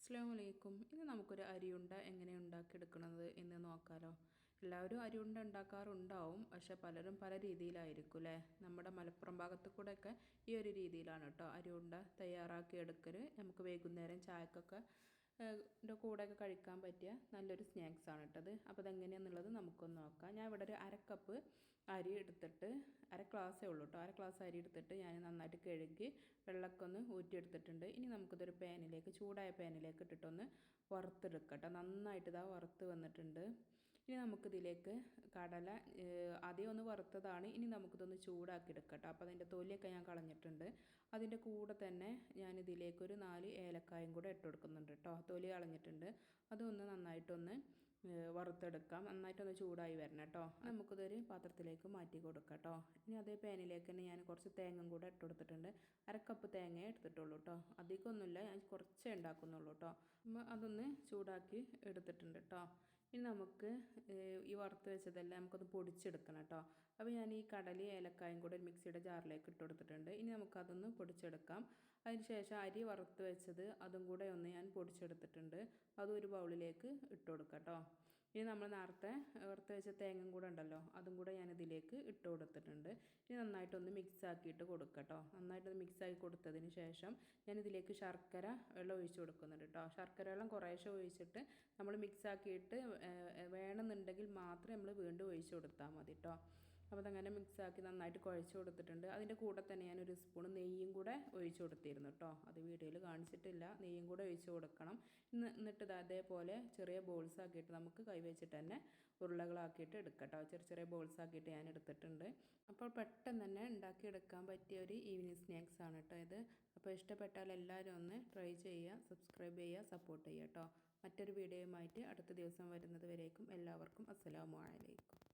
അസ്സലാമു അലൈക്കും. ഇന്ന് നമുക്കൊരു അരിയുണ്ട എങ്ങനെ ഉണ്ടാക്കിയെടുക്കുന്നത് എന്ന് നോക്കാമല്ലോ. എല്ലാവരും അരിയുണ്ട ഉണ്ടാക്കാറുണ്ടാവും, പക്ഷെ പലരും പല രീതിയിലായിരിക്കും അല്ലേ. നമ്മുടെ മലപ്പുറം ഭാഗത്ത് കൂടെയൊക്കെ ഈ ഒരു രീതിയിലാണ് കേട്ടോ അരിയുണ്ട തയ്യാറാക്കി എടുക്കൽ. നമുക്ക് വൈകുന്നേരം ചായക്കൊക്കെ കൂടെയൊക്കെ കഴിക്കാൻ പറ്റിയ നല്ലൊരു സ്നാക്സാണ് കേട്ടത്. അപ്പോൾ അതെങ്ങനെയാണെന്നുള്ളത് നമുക്കൊന്ന് നോക്കാം. ഞാൻ ഇവിടെ ഒരു അരക്കപ്പ് അരി എടുത്തിട്ട്, അര ഗ്ലാസ്സേ ഉള്ളൂ കേട്ടോ, അര ഗ്ലാസ് അരി എടുത്തിട്ട് ഞാൻ നന്നായിട്ട് കഴുകി വെള്ളമൊക്കെ ഒന്ന് ഊറ്റിയെടുത്തിട്ടുണ്ട്. ഇനി നമുക്കിതൊരു പാനിലേക്ക്, ചൂടായ പാനിലേക്ക് ഇട്ടിട്ടൊന്ന് വറുത്തെടുക്കട്ടെ. നന്നായിട്ട് ഇതാ വറുത്ത് വന്നിട്ടുണ്ട്. ഇനി നമുക്കിതിലേക്ക് കടല ആദ്യം ഒന്ന് വറുത്തതാണ്. ഇനി നമുക്കിതൊന്ന് ചൂടാക്കി എടുക്കട്ടെ. അപ്പോൾ അതിൻ്റെ തൊലിയൊക്കെ ഞാൻ കളഞ്ഞിട്ടുണ്ട്. അതിൻ്റെ കൂടെ തന്നെ ഞാനിതിലേക്ക് ഒരു 4 ഏലക്കായും കൂടെ ഇട്ട് കൊടുക്കുന്നുണ്ട് കേട്ടോ. തൊലി കളഞ്ഞിട്ടുണ്ട്. അതൊന്ന് നന്നായിട്ടൊന്ന് വറുത്തെടുക്കാം. നന്നായിട്ടൊന്ന് ചൂടായി വരണം കേട്ടോ. നമുക്കിതൊരു പാത്രത്തിലേക്ക് മാറ്റി കൊടുക്കാം കേട്ടോ. ഇനി അതേ പാനിലേക്ക് തന്നെ ഞാൻ കുറച്ച് തേങ്ങയും കൂടെ ഇട്ട് കൊടുത്തിട്ടുണ്ട്. അരക്കപ്പ് തേങ്ങ എടുത്തിട്ടുള്ളൂ കേട്ടോ. അധികമൊന്നുമില്ല, ഞാൻ കുറച്ചേ ഉണ്ടാക്കുന്നുള്ളൂ കേട്ടോ. അതൊന്ന് ചൂടാക്കി എടുത്തിട്ടുണ്ട് കേട്ടോ. ഇനി നമുക്ക് ഈ വറുത്ത് വെച്ചതെല്ലാം നമുക്കൊന്ന് പൊടിച്ചെടുക്കണം കേട്ടോ. അപ്പോൾ ഞാൻ ഈ കടലയും ഏലക്കായും കൂടെ ഒരു മിക്സിയുടെ ജാറിലേക്ക് ഇട്ട് കൊടുത്തിട്ടുണ്ട്. ഇനി നമുക്കതൊന്ന് പൊടിച്ചെടുക്കാം. അതിന് ശേഷം അരി വറുത്ത് വെച്ചത് അതും കൂടെ ഒന്ന് ഞാൻ പൊടിച്ചെടുത്തിട്ടുണ്ട്. അതും ഒരു ബൗളിലേക്ക് ഇട്ട് കൊടുക്കാം കേട്ടോ. ഇനി നമ്മൾ നേരത്തെ വറുത്ത് വെച്ച തേങ്ങയും കൂടെ ഉണ്ടല്ലോ, അതും കൂടെ ഞാനിതിലേക്ക് ഇട്ട് കൊടുത്തിട്ടുണ്ട്. ഇനി നന്നായിട്ടൊന്ന് മിക്സ് ആക്കിയിട്ട് കൊടുക്കാം കേട്ടോ. നന്നായിട്ടൊന്ന് മിക്സ് ആക്കി കൊടുത്തതിന് ശേഷം ഞാനിതിലേക്ക് ശർക്കര വെള്ളം ഒഴിച്ച് കൊടുക്കുന്നുണ്ട് കേട്ടോ. ശർക്കര വെള്ളം കുറേശ്ശെ ഒഴിച്ചിട്ട് നമ്മൾ മിക്സ് ആക്കിയിട്ട് വേണമെന്നുണ്ടെങ്കിൽ മാത്രമേ നമ്മൾ വീണ്ടും ഒഴിച്ച് കൊടുത്താൽ മതി കേട്ടോ. അപ്പോൾ അതങ്ങനെ മിക്സാക്കി നന്നായിട്ട് കുഴച്ച് കൊടുത്തിട്ടുണ്ട്. അതിൻ്റെ കൂടെ തന്നെ ഞാനൊരു സ്പൂൺ നെയ്യും കൂടെ ഒഴിച്ച് കൊടുത്തിരുന്നു കേട്ടോ. അത് വീഡിയോയിൽ കാണിച്ചിട്ടില്ല. നെയ്യും കൂടെ ഒഴിച്ച് കൊടുക്കണം. എന്നിട്ട് അതേപോലെ ചെറിയ ബോൾസ് ആക്കിയിട്ട് നമുക്ക് കൈവച്ചിട്ട് തന്നെ ഉരുളകളാക്കിയിട്ട് എടുക്കാം കേട്ടോ. ചെറിയ ചെറിയ ബോൾസ് ആക്കിയിട്ട് ഞാൻ എടുത്തിട്ടുണ്ട്. അപ്പോൾ പെട്ടെന്ന് തന്നെ ഉണ്ടാക്കിയെടുക്കാൻ പറ്റിയ ഒരു ഈവനിങ് സ്നാക്സ് ആണ് കേട്ടോ ഇത്. അപ്പോൾ ഇഷ്ടപ്പെട്ടാൽ എല്ലാവരും ഒന്ന് ട്രൈ ചെയ്യുക, സബ്സ്ക്രൈബ് ചെയ്യുക, സപ്പോർട്ട് ചെയ്യുക കേട്ടോ. മറ്റൊരു വീഡിയോയുമായിട്ട് അടുത്ത ദിവസം വരുന്നത് വരേക്കും എല്ലാവർക്കും അസ്സലാമു അലൈക്കും.